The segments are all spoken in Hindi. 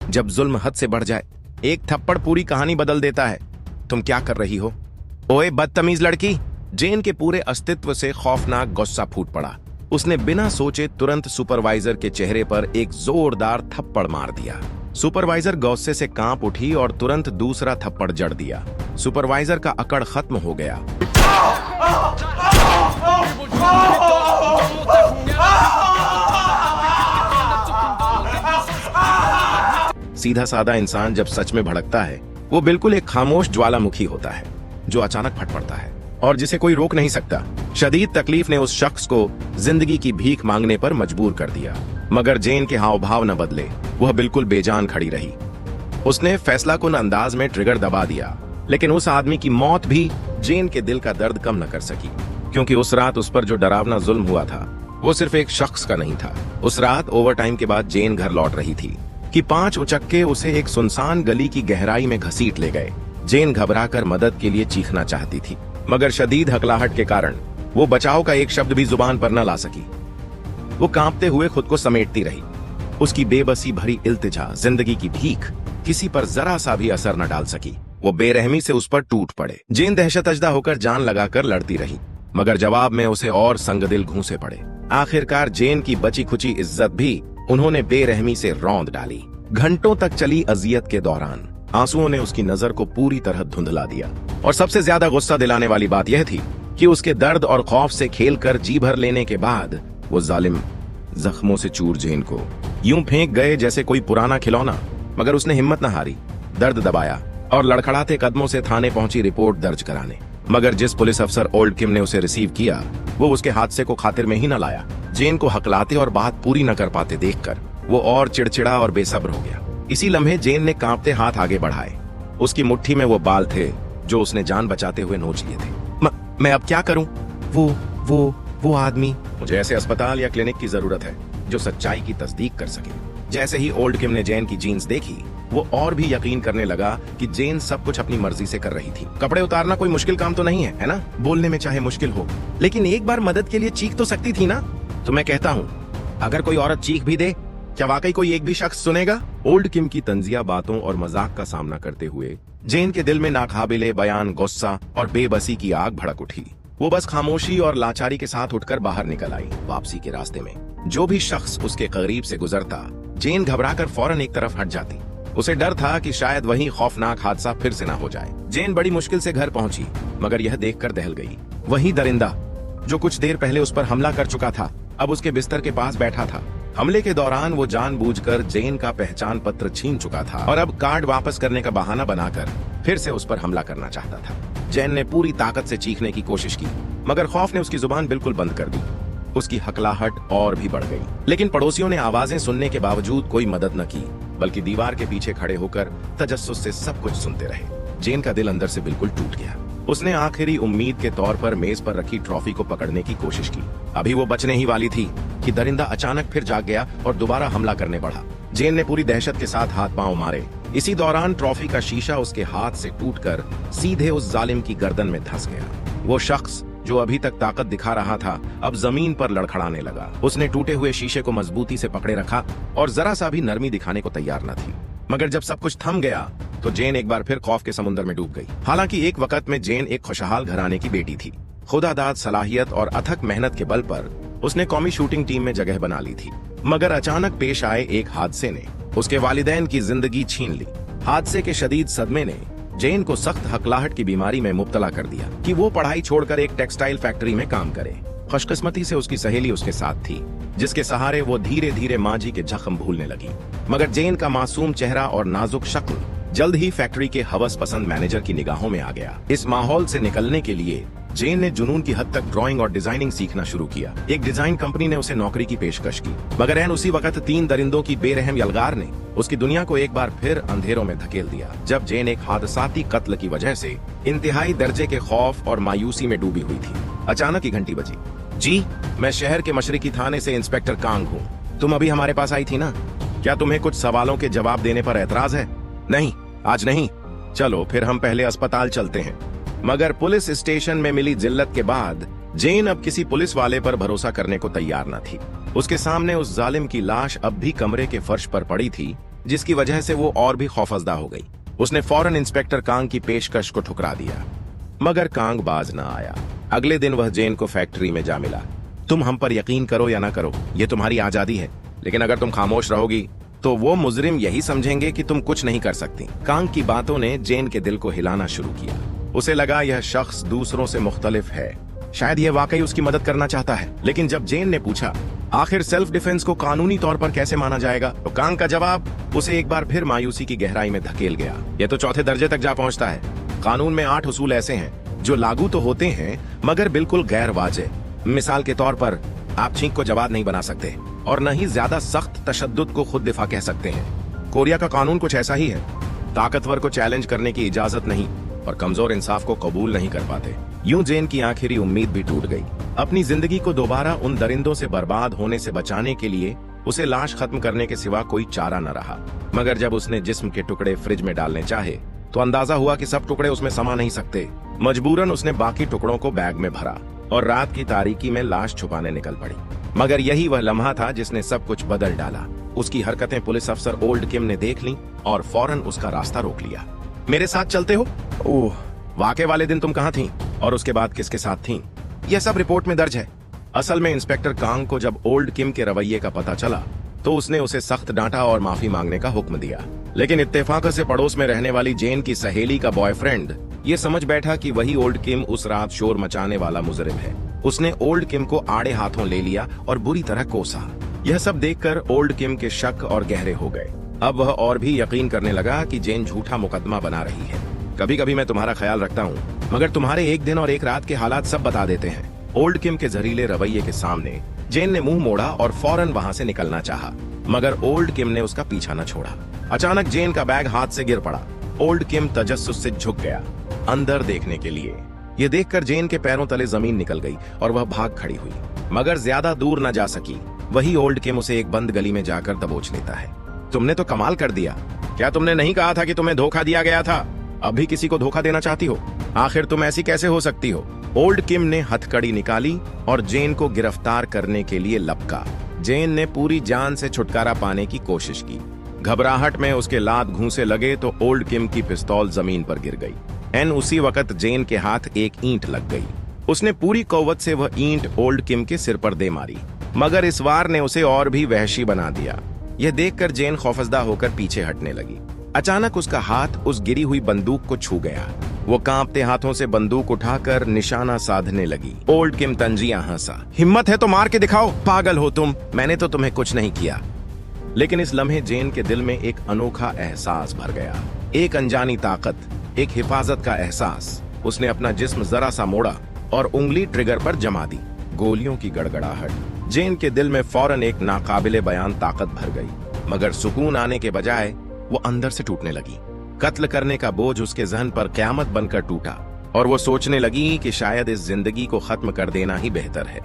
जब जुल्म हद से बढ़ जाए, एक थप्पड़ पूरी कहानी बदल देता है। तुम क्या कर रही हो? ओए बदतमीज लड़की! जेन के पूरे अस्तित्व से खौफनाक गुस्सा फूट पड़ा। उसने बिना सोचे तुरंत सुपरवाइजर के चेहरे पर एक जोरदार थप्पड़ मार दिया। सुपरवाइजर गुस्से से कांप उठी और तुरंत दूसरा थप्पड़ जड़ दिया। सुपरवाइजर का अकड़ खत्म हो गया। सीधा साधा इंसान जब सच में भड़कता है, वो बिल्कुल एक खामोश ज्वालामुखी होता है जो अचानक फट पड़ता है और जिसे कोई रोक नहीं सकता। शदीद तकलीफ ने उस शख्स को जिंदगी की भीख मांगने पर मजबूर कर दिया, मगर जेन के हाव भाव न बदले। वह बिल्कुल बेजान खड़ी रही। उसने फैसलाकुन अंदाज में ट्रिगर दबा दिया, लेकिन उस आदमी की मौत भी जेन के दिल का दर्द कम न कर सकी, क्योंकि उस रात उस पर जो डरावना जुल्म हुआ था वो सिर्फ एक शख्स का नहीं था। उस रात ओवरटाइम के बाद जेन घर लौट रही थी कि 5 उचक्के उसे एक सुनसान गली की गहराई में घसीट ले गए। जेन घबराकर मदद के लिए चीखना चाहती थी, मगर शदीद हकलाहट के कारण वो बचाव का एक शब्द भी जुबान पर न ला सकी। वो कांपते हुए खुद को समेटती रही। उसकी बेबसी भरी इल्तिजा, जिंदगी की भीख किसी पर जरा सा भी असर न डाल सकी। वो बेरहमी से उस पर टूट पड़े। जेन दहशतजदा होकर जान लगाकर लड़ती रही, मगर जवाब में उसे और संगदिल घूंसे पड़े। आखिरकार जेन की बची खुची इज्जत भी उन्होंने बेरहमी से रौंद डाली। घंटों तक चली अजियत के दौरान आंसुओं ने उसकी नजर को पूरी तरह धुंधला दिया। और सबसे ज्यादा गुस्सा दिलाने वाली बात यह थी कि उसके दर्द और खौफ से खेलकर जी भर लेने के बाद वो जालिम जख्मों से चूर जेन को यूं फेंक गए जैसे कोई पुराना खिलौना। मगर उसने हिम्मत न हारी, दर्द दबाया और लड़खड़ाते कदमों से थाने पहुंची रिपोर्ट दर्ज कराने। मगर जिस पुलिस अफसर ओल्ड किम ने उसे रिसीव किया, वो उसके हादसे को खातिर में ही न लाया। जेन को हकलाते और बात पूरी न कर पाते देखकर वो और चिड़चिड़ा और बेसब्र हो गया। इसी लम्हे जेन ने कांपते हाथ आगे बढ़ाए। उसकी मुट्ठी में वो बाल थे जो उसने जान बचाते हुए नोच लिए थे। मैं अब क्या करूं? वो आदमी। मुझे ऐसे अस्पताल या क्लिनिक की जरूरत है जो सच्चाई की तस्दीक कर सके। जैसे ही ओल्ड किम ने जेन की जीन्स देखी, वो और भी यकीन करने लगा कि जेन सब कुछ अपनी मर्जी से कर रही थी। कपड़े उतारना कोई मुश्किल काम तो नहीं है ना? बोलने में चाहे मुश्किल हो, लेकिन एक बार मदद के लिए चीख तो सकती थी ना? तो मैं कहता हूँ, अगर कोई औरत चीख भी दे, क्या वाकई कोई एक भी शख्स सुनेगा? ओल्ड किम की तंजिया बातों और मजाक का सामना करते हुए जेन के दिल में नाकाबिले बयान गुस्सा और बेबसी की आग भड़क उठी। वो बस खामोशी और लाचारी के साथ उठकर बाहर निकल आई। वापसी के रास्ते में जो भी शख्स उसके करीब से गुजरता, जेन घबराकर फौरन एक तरफ हट जाती। उसे डर था कि शायद वही खौफनाक हादसा फिर से ना हो जाए। जेन बड़ी मुश्किल से घर पहुंची, मगर यह देखकर दहल गई। वही दरिंदा जो कुछ देर पहले उस पर हमला कर चुका था, अब उसके बिस्तर के पास बैठा था। हमले के दौरान वो जानबूझकर जेन का पहचान पत्र छीन चुका था और अब कार्ड वापस करने का बहाना बनाकर फिर से उस पर हमला करना चाहता था। जेन ने पूरी ताकत से चीखने की कोशिश की, मगर खौफ ने उसकी जुबान बिल्कुल बंद कर दी। उसकी हकलाहट और भी बढ़ गई, लेकिन पड़ोसियों ने आवाजें सुनने के बावजूद कोई मदद न की, बल्कि दीवार के पीछे खड़े होकर तजस्सुस से सब कुछ सुनते रहे। जेन का दिल अंदर से बिल्कुल टूट गया। उसने आखिरी उम्मीद के तौर पर मेज पर रखी ट्रॉफी को पकड़ने की कोशिश की। अभी वो बचने ही वाली थी कि दरिंदा अचानक फिर जाग गया और दोबारा हमला करने बढ़ा। जेन ने पूरी दहशत के साथ हाथ पांव मारे। इसी दौरान ट्रॉफी का शीशा उसके हाथ से टूटकर सीधे उस जालिम की गर्दन में धंस गया। वो शख्स जो अभी तक ताकत दिखा रहा था, अब जमीन पर लड़खड़ाने लगा। उसने टूटे हुए शीशे को मजबूती से पकड़े रखा और जरा सा भी नरमी दिखाने को तैयार न थी। मगर जब सब कुछ थम गया तो जेन एक बार फिर खौफ के समुद्र में डूब गई। हालांकि एक वक्त में जेन एक खुशहाल घराने की बेटी थी। खुदादाद सलाहियत और अथक मेहनत के बल पर उसने कौमी शूटिंग टीम में जगह बना ली थी। मगर अचानक पेश आए एक हादसे ने उसके वालिदैन की जिंदगी छीन ली। हादसे के शदीद सदमे ने जेन को सख्त हकलाहट की बीमारी में मुब्तला कर दिया कि वो पढ़ाई छोड़कर एक टेक्सटाइल फैक्ट्री में काम करे। खुशकिस्मती से उसकी सहेली उसके साथ थी, जिसके सहारे वो धीरे धीरे माजी के जख्म भूलने लगी। मगर जेन का मासूम चेहरा और नाजुक शक्ल जल्द ही फैक्ट्री के हवस पसंद मैनेजर की निगाहों में आ गया। इस माहौल से निकलने के लिए जेन ने जुनून की हद तक ड्राइंग और डिजाइनिंग सीखना शुरू किया। एक डिजाइन कंपनी ने उसे नौकरी की पेशकश की, मगर एन उसी वक्त 3 दरिंदों की बेरहम यलगार ने उसकी दुनिया को एक बार फिर अंधेरों में धकेल दिया। जब जेन एक हादसाती कत्ल की वजह से इंतहाई दर्जे के खौफ और मायूसी में डूबी हुई थी, अचानक ही घंटी बजी। जी, मैं शहर के मशरिकी थाने से इंस्पेक्टर कांग हूँ। तुम अभी हमारे पास आई थी ना? क्या तुम्हें कुछ सवालों के जवाब देने पर एतराज है? नहीं, आज नहीं। चलो फिर हम पहले अस्पताल चलते हैं। मगर पुलिस स्टेशन में मिली जिल्लत के बाद जेन अब किसी पुलिस वाले पर भरोसा करने को तैयार न थी। उसके सामने उस जालिम की लाश अब भी कमरे के फर्श पर पड़ी थी, जिसकी वजह से वो और भी खौफजदा हो गई। उसने फौरन इंस्पेक्टर कांग की पेशकश को ठुकरा दिया, मगर कांग बाज न आया। अगले दिन वह जेन को फैक्ट्री में जा मिला। तुम हम पर यकीन करो या ना करो, ये तुम्हारी आजादी है, लेकिन अगर तुम खामोश रहोगी तो वो मुजरिम यही समझेंगे कि तुम कुछ नहीं कर सकती। कांग की बातों ने जेन के दिल को हिलाना शुरू किया। उसे लगा यह शख्स दूसरों से मुख्तलिफ है, शायद यह वाकई उसकी मदद करना चाहता है। लेकिन जब जेन ने पूछा आखिर सेल्फ डिफेंस को कानूनी तौर पर कैसे माना जाएगा, तो कांग का जवाब उसे एक बार फिर मायूसी की गहराई में धकेल गया। यह तो चौथे दर्जे तक जा पहुंचता है। कानून में 8 उसूल ऐसे हैं जो लागू तो होते हैं मगर बिल्कुल गैर वाजिब। मिसाल के तौर पर आप छींक को जवाब नहीं बना सकते और न ही ज्यादा सख्त तशद्दुद को खुद दिफा कह सकते हैं। कोरिया का कानून कुछ ऐसा ही है। ताकतवर को चैलेंज करने की इजाजत नहीं और कमजोर इंसाफ को कबूल नहीं कर पाते। यूं जेन की आखिरी उम्मीद भी टूट गई। अपनी जिंदगी को दोबारा उन दरिंदों से बर्बाद होने से बचाने के लिए उसे लाश खत्म करने के सिवा कोई चारा न रहा। मगर जब उसने जिस्म के टुकड़े फ्रिज में डालने चाहे तो अंदाजा हुआ कि सब टुकड़े उसमें समा नहीं सकते। मजबूरन उसने बाकी टुकड़ों को बैग में भरा और रात की तारीकी में लाश छुपाने निकल पड़ी। मगर यही वह लम्हा था जिसने सब कुछ बदल डाला। उसकी हरकतें पुलिस अफसर ओल्ड किम ने देख ली और फौरन उसका रास्ता रोक लिया। मेरे साथ चलते हो? ओह, वाकये वाले दिन तुम कहाँ थीं? और उसके बाद किसके साथ थीं? यह सब रिपोर्ट में दर्ज है। असल में इंस्पेक्टर कांग को जब ओल्ड किम के रवैये का पता चला तो उसने उसे सख्त डांटा और माफी मांगने का हुक्म दिया। लेकिन इत्तेफाक से पड़ोस में रहने वाली जेन की सहेली का बॉयफ्रेंड ये समझ बैठा कि वही ओल्ड किम उस रात शोर मचाने वाला मुजरिम है। उसने ओल्ड किम को आड़े हाथों ले लिया और बुरी तरह कोसा। यह सब देखकर ओल्ड किम के शक और गहरे हो गए। अब वह और भी यकीन करने लगा कि जेन झूठा मुकदमा बना रही है। कभी कभी मैं तुम्हारा ख्याल रखता हूँ, मगर तुम्हारे एक दिन और एक रात के हालात सब बता देते हैं। ओल्ड किम के जहरीले रवैये के सामने जेन ने मुंह मोड़ा और फौरन वहां से निकलना चाहा, मगर ओल्ड किम ने उसका पीछा न छोड़ा। अचानक जेन का बैग हाथ से गिर पड़ा। ओल्ड किम तजस्सुस से झुक गया अंदर देखने के लिए। ये देखकर जेन के पैरों तले जमीन निकल गई और वह भाग खड़ी हुई, मगर ज्यादा दूर न जा सकी। वही ओल्ड किम उसे एक बंद गली में जाकर दबोच लेता है। तुमने तो कमाल कर दिया। क्या तुमने नहीं कहा था कि तुम्हें धोखा दिया गया था? अब भी किसी को धोखा देना चाहती हो? आखिर तुम ऐसी कैसे हो सकती हो? ओल्ड किम ने हथकड़ी निकाली और जेन को गिरफ्तार करने के लिए लपका। जेन ने पूरी जान से छुटकारा पाने की कोशिश की। घबराहट में उसके लात घूंसे लगे तो ओल्ड किम की पिस्तौल जमीन पर गिर गई। एन उसी वक्त जेन के हाथ एक ईंट लग गई। उसने पूरी कौवत से वह ईंट ओल्ड किम के सिर पर दे मारी, मगर इस वार ने उसे और भी वहशी बना दिया। यह देखकर जेन खौफजदा होकर पीछे हटने लगी। अचानक उसका हाथ उस गिरी हुई बंदूक को छू गया। वो कांपते हाथों से बंदूक उठाकर निशाना साधने लगी। ओल्ड किम तंजिया हंसा। हिम्मत है तो मार के दिखाओ। पागल हो तुम, मैंने तो तुम्हें कुछ नहीं किया। लेकिन इस लम्हे जेन के दिल में एक अनोखा एहसास भर गया, एक अनजानी ताकत, एक हिफाजत का एहसास। उसने अपना जिस्म जरा सा मोड़ा और उंगली ट्रिगर पर जमा दी। गोलियों की गड़गड़ाहट। जेन के दिल में फौरन एक नाकाबिले बयान ताकत भर गई, मगर सुकून आने के बजाय वो अंदर से टूटने लगी। कत्ल करने का बोझ उसके जहन पर क़यामत बनकर टूटा और वो सोचने लगी कि शायद इस जिंदगी को खत्म कर देना ही बेहतर है।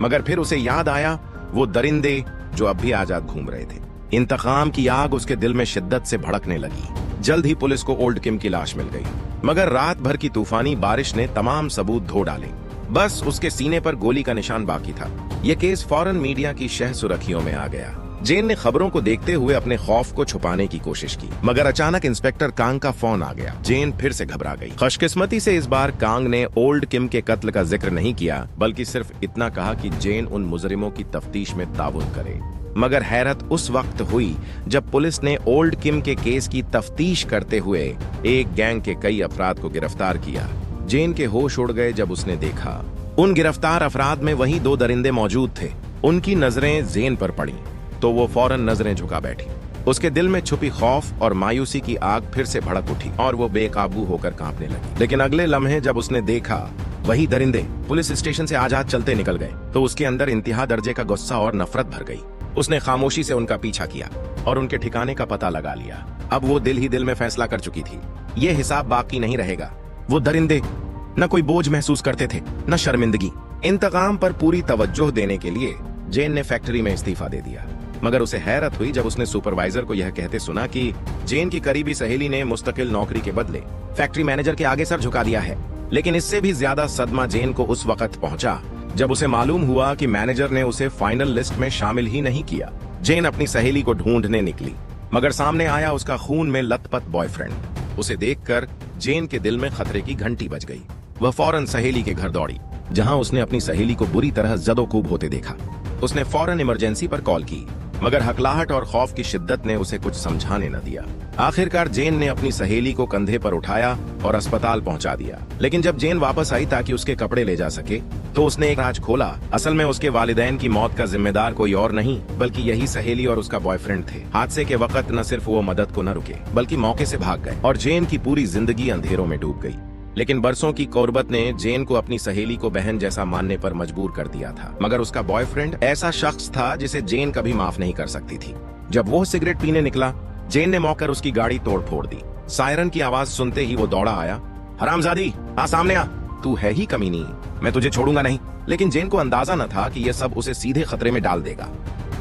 मगर फिर उसे याद आया वो दरिंदे जो अब भी आजाद घूम रहे थे। इंतकाम की आग उसके दिल में शिद्दत से भड़कने लगी। जल्द ही पुलिस को ओल्ड किम की लाश मिल गई, मगर रात भर की तूफानी बारिश ने तमाम सबूत धो डाले। बस उसके सीने पर गोली का निशान बाकी था। यह केस फौरन मीडिया की शह सुर्खियों में आ गया। जेन ने खबरों को देखते हुए अपने खौफ को छुपाने की कोशिश की, मगर अचानक इंस्पेक्टर कांग का फोन आ गया। जेन फिर से घबरा गई। खुशकिस्मती से इस बार कांग ने ओल्ड किम के कत्ल का जिक्र नहीं किया, बल्कि सिर्फ इतना कहा कि जेन उन मुजरिमों की तफ्तीश में ताउन करे। मगर हैरत उस वक्त हुई जब पुलिस ने ओल्ड किम के केस की तफ्तीश करते हुए एक गैंग के कई अफराद को गिरफ्तार किया। जेन के होश उड़ गए जब उसने देखा उन गिरफ्तार अफराद में वही 2 दरिंदे मौजूद थे। उनकी नजरें जेन पर पड़ी तो वो फौरन नजरें झुका बैठी। उसके दिल में छुपी खौफ और मायूसी की आग फिर से भड़क उठी और वो बेकाबू होकर कांपने लगी। लेकिन अगले लम्हे जब उसने देखा वही दरिंदे पुलिस स्टेशन से आजाद चलते निकल गए तो उसके अंदर इंतहा दर्जे का गुस्सा और नफरत भर गई। उसने खामोशी से उनका पीछा किया और उनके ठिकाने का पता लगा लिया। अब वो दिल ही दिल में फैसला कर चुकी थी, ये हिसाब बाकी नहीं रहेगा। वो दरिंदे न कोई बोझ महसूस करते थे न शर्मिंदगी। इंतकाम पर पूरी तवज्जो देने के लिए जेन ने फैक्ट्री में इस्तीफा दे दिया। मगर उसे हैरत हुई जब उसने सुपरवाइजर को यह कहते सुना कि जेन की करीबी सहेली ने मुस्तकिल नौकरी के बदले फैक्ट्री मैनेजर के आगे सर झुका दिया है। लेकिन इससे भी ज्यादा सदमा जेन को उस वक्त पहुंचा जब उसे मालूम हुआ कि मैनेजर ने उसे फाइनल लिस्ट में शामिल ही नहीं किया। जेन अपनी सहेली को ढूंढने निकली, मगर सामने आया उसका खून में लथपथ बॉयफ्रेंड। उसे देखकर जेन के दिल में खतरे की घंटी बज गई। वह फौरन सहेली के घर दौड़ी, जहां उसने अपनी सहेली को बुरी तरह जदोकूब होते देखा। उसने फौरन इमरजेंसी पर कॉल की, मगर हकलाहट और खौफ की शिद्दत ने उसे कुछ समझाने न दिया। आखिरकार जेन ने अपनी सहेली को कंधे पर उठाया और अस्पताल पहुंचा दिया। लेकिन जब जेन वापस आई ताकि उसके कपड़े ले जा सके, तो उसने एक राज खोला। असल में उसके वालिदैन की मौत का जिम्मेदार कोई और नहीं बल्कि यही सहेली और उसका बॉयफ्रेंड थे। हादसे के वक्त न सिर्फ वो मदद को न रुके बल्कि मौके से भाग गए और जेन की पूरी जिंदगी अंधेरों में डूब गई। लेकिन बरसों की कुर्बत ने जेन को अपनी सहेली को बहन जैसा मानने पर मजबूर कर दिया था। मगर उसका बॉयफ्रेंड ऐसा शख्स था जिसे जेन कभी माफ नहीं कर सकती थी। जब वो सिगरेट पीने निकला, जेन ने मौकर उसकी गाड़ी तोड़ फोड़ दी। सायरन की आवाज सुनते ही वो दौड़ा आया। हरामजादी, आ सामने आ, तू है ही कमीनी, मैं तुझे छोड़ूंगा नहीं। लेकिन जेन को अंदाजा न था कि यह सब उसे सीधे खतरे में डाल देगा।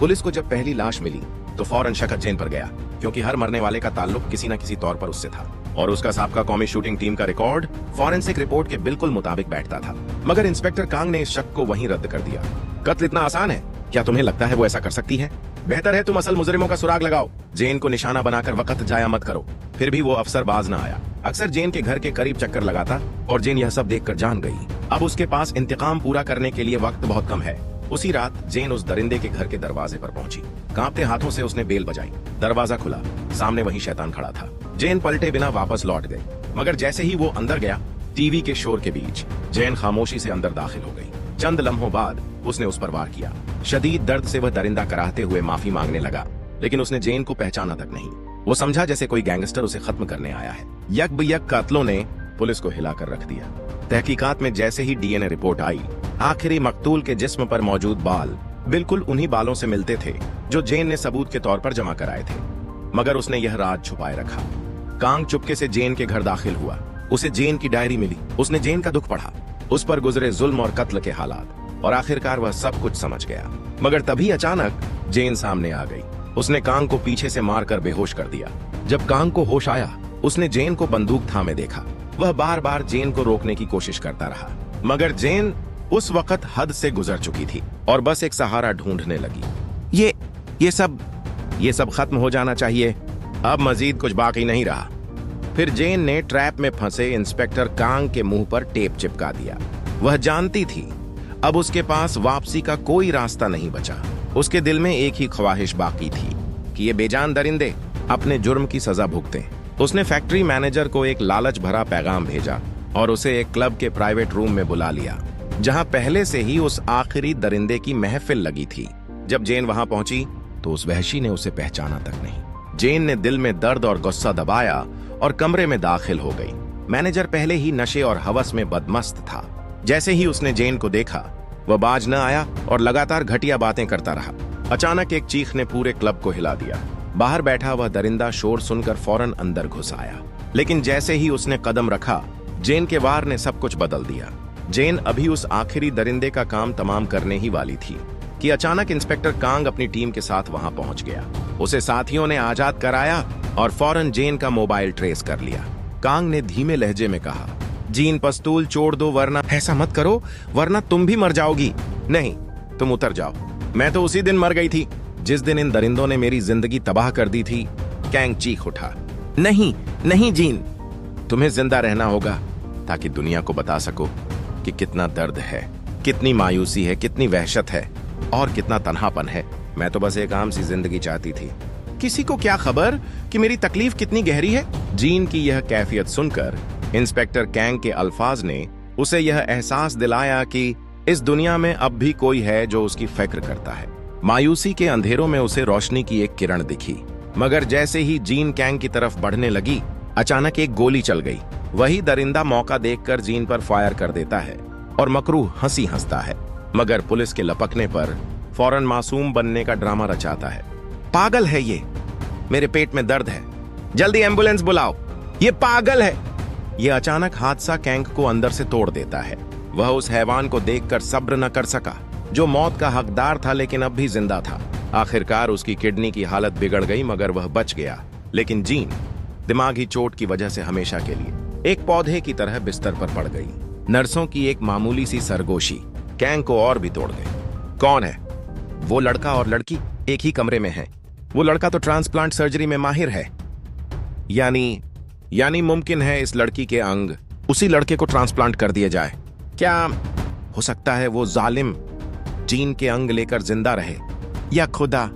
पुलिस को जब पहली लाश मिली तो फौरन शक जेन पर गया, क्योंकि हर मरने वाले का ताल्लुक किसी न किसी तौर पर उससे था और उसका साबका कौमी शूटिंग टीम का रिकॉर्ड फॉरेंसिक रिपोर्ट के बिल्कुल मुताबिक बैठता था। मगर इंस्पेक्टर कांग ने इस शक को वहीं रद्द कर दिया। कत्ल इतना आसान है? क्या तुम्हें लगता है वो ऐसा कर सकती है? बेहतर है तुम असल मुजरिमों का सुराग लगाओ। जेन को निशाना बनाकर वक्त जाया मत करो। फिर भी वो अफसर बाज न आया। अक्सर जेन के घर के करीब चक्कर लगाता और जेन यह सब देखकर जान गई। अब उसके पास इंतकाम पूरा करने के लिए वक्त बहुत कम है। उसी रात जेन उस दरिंदे के घर के दरवाजे पर पहुंची। कांपते हाथों से उसने बेल बजाई। दरवाजा खुला, सामने वही शैतान खड़ा था। जेन पलटे बिना वापस लौट गई, मगर जैसे ही वो अंदर गया, टीवी के शोर के बीच जेन खामोशी से अंदर दाखिल हो गई। चंद लम्हों बाद उसने उस पर वार किया। शदीद दर्द से वह दरिंदा कराहते हुए माफी मांगने लगा, लेकिन उसने जेन को पहचाना तक नहीं। वो समझा जैसे कोई गैंगस्टर उसे खत्म करने आया है। यक बियक कातलों ने पुलिस को हिलाकर रख दिया। तहकीकात में जैसे ही डीएनए रिपोर्ट आई, आखिरी मकतूल के जिस्म पर मौजूद बाल बिल्कुल उन्हीं बालों से मिलते थे जो जेन ने सबूत के तौर पर जमा कराए थे। मगर उसने यह राज छुपाए रखा। कांग चुपके से जेन के घर दाखिल हुआ। उसे जेन की डायरी मिली। उसने जेन का दुख पढ़ा, उस पर गुजरे जुल्म और कत्ल के हालात, और आखिरकार वह सब कुछ समझ गया। मगर तभी अचानक जेन सामने आ गई। उसने कांग को पीछे से मारकर बेहोश कर दिया। जब कांग को होश आया, उसने जेन को बंदूक थामे देखा। वह बार बार जेन को रोकने की कोशिश करता रहा, मगर जेन उस वक्त हद से गुजर चुकी थी और बस एक सहारा ढूंढने लगी। ये सब खत्म हो जाना चाहिए, अब मजीद कुछ बाकी नहीं रहा। फिर जेन ने ट्रैप में फंसे इंस्पेक्टर कांग के मुंह पर टेप चिपका दिया। वह जानती थी अब उसके पास वापसी का कोई रास्ता नहीं बचा। उसके दिल में एक ही ख्वाहिश बाकी थी कि ये बेजान दरिंदे अपने जुर्म की सजा भुगतें। उसने फैक्ट्री मैनेजर को एक लालच भरा पैगाम भेजा और उसे एक क्लब के प्राइवेट रूम में बुला लिया, जहां पहले से ही उस आखिरी दरिंदे की महफिल लगी थी। जब जेन वहां पहुंची तो उस वहशी ने उसे पहचाना तक नहीं। जेन ने दिल में दर्द और गुस्सा दबाया और कमरे में दाखिल हो गई। मैनेजर पहले ही नशे और हवस में बदमस्त था। जैसे ही उसने जेन को देखा, वह बाज न आया और लगातार घटिया बातें करता रहा। अचानक एक चीख ने पूरे क्लब को हिला दिया। बाहर बैठा वह दरिंदा शोर सुनकर फौरन अंदर घुस आया। लेकिन जैसे ही उसने कदम रखा, जेन के वार ने सब कुछ बदल दिया। जेन अभी उस आखिरी दरिंदे का काम तमाम करने ही वाली थी कि अचानक इंस्पेक्टर कांग अपनी टीम के साथ वहां पहुंच गया। उसे साथियों ने आजाद कराया और फौरन जेन का मोबाइल ट्रेस कर लिया। कांग ने धीमे लहजे में कहा, जीन पस्तूल छोड़ दो, वरना ऐसा मत करो, वरना तुम भी मर जाओगी। नहीं, तुम उतर जाओ। मैं तो उसी दिन मर गई थी जिस दिन इन दरिंदों ने मेरी जिंदगी तबाह कर दी थी। कैंग चीख उठा, नहीं नहीं जीन, तुम्हें जिंदा रहना होगा ताकि दुनिया को बता सको कि कितना दर्द है, कितनी मायूसी है, कितनी वहशत है और कितना तन्हापन है। मैं तो बस एक आम सी जिंदगी चाहती थी। किसी को क्या खबर कि मेरी तकलीफ कितनी गहरी है। जीन की यह कैफियत सुनकर इंस्पेक्टर कैंग के अल्फाज ने उसे यह एहसास दिलाया कि इस दुनिया में अब भी कोई है जो उसकी फिक्र करता है। मायूसी के अंधेरों में उसे रोशनी की एक किरण दिखी। मगर जैसे ही जीन कैंग की तरफ बढ़ने लगी, अचानक एक गोली चल गई। वही दरिंदा मौका देखकर जीन पर फायर कर देता है और मकरूह हंसी हंसता है, मगर पुलिस के लपकने पर फौरन मासूम बनने का ड्रामा रचाता है। पागल है ये, मेरे पेट में दर्द है, जल्दी एम्बुलेंस बुलाओ, ये पागल है। ये अचानक हादसा कैंग को अंदर से तोड़ देता है। वह उस हैवान को देखकर सब्र न कर सका जो मौत का हकदार था लेकिन अब भी जिंदा था। आखिरकार उसकी किडनी की हालत बिगड़ गई, मगर वह बच गया। लेकिन जीन दिमागी चोट की वजह से हमेशा के लिए एक पौधे की तरह बिस्तर पर पड़ गई। नर्सों की एक मामूली सी सरगोशी कैंग को और भी तोड़ गई। कौन है वो लड़का और लड़की? एक ही कमरे में हैं, वो लड़का तो ट्रांसप्लांट सर्जरी में माहिर है। यानी मुमकिन है इस लड़की के अंग उसी लड़के को ट्रांसप्लांट कर दिए जाए। क्या हो सकता है वो जालिम जीन के अंग लेकर जिंदा रहे? या खुदा?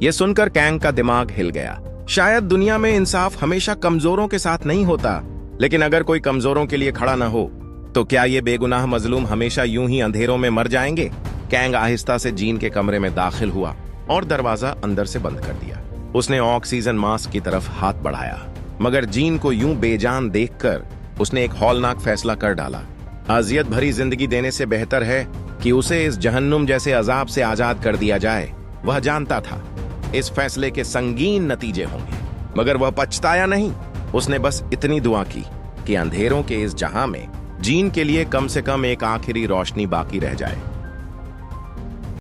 यह सुनकर कैंग का दिमाग हिल गया। शायद दुनिया में इंसाफ हमेशा कमजोरों के साथ नहीं होता, लेकिन अगर कोई कमजोरों के लिए खड़ा ना हो तो क्या ये बेगुनाह मजलूम हमेशा यूं ही अंधेरों में मर जाएंगे? कैंग आहिस्ता से जीन के कमरे में दाखिल हुआ और दरवाजा अंदर से बंद कर दिया। उसने ऑक्सीजन मास्क की तरफ हाथ बढ़ाया, मगर जीन को यूं बेजान देखकर उसने एक हौलनाक फैसला कर डाला। अजियत भरी जिंदगी देने से बेहतर है कि उसे इस जहन्नुम जैसे अजाब से आजाद कर दिया जाए। वह जानता था इस फैसले के संगीन नतीजे होंगे, मगर वह पछताया नहीं। उसने बस इतनी दुआ की कि अंधेरों के इस जहां में जीन के लिए कम से कम एक आखिरी रोशनी बाकी रह जाए।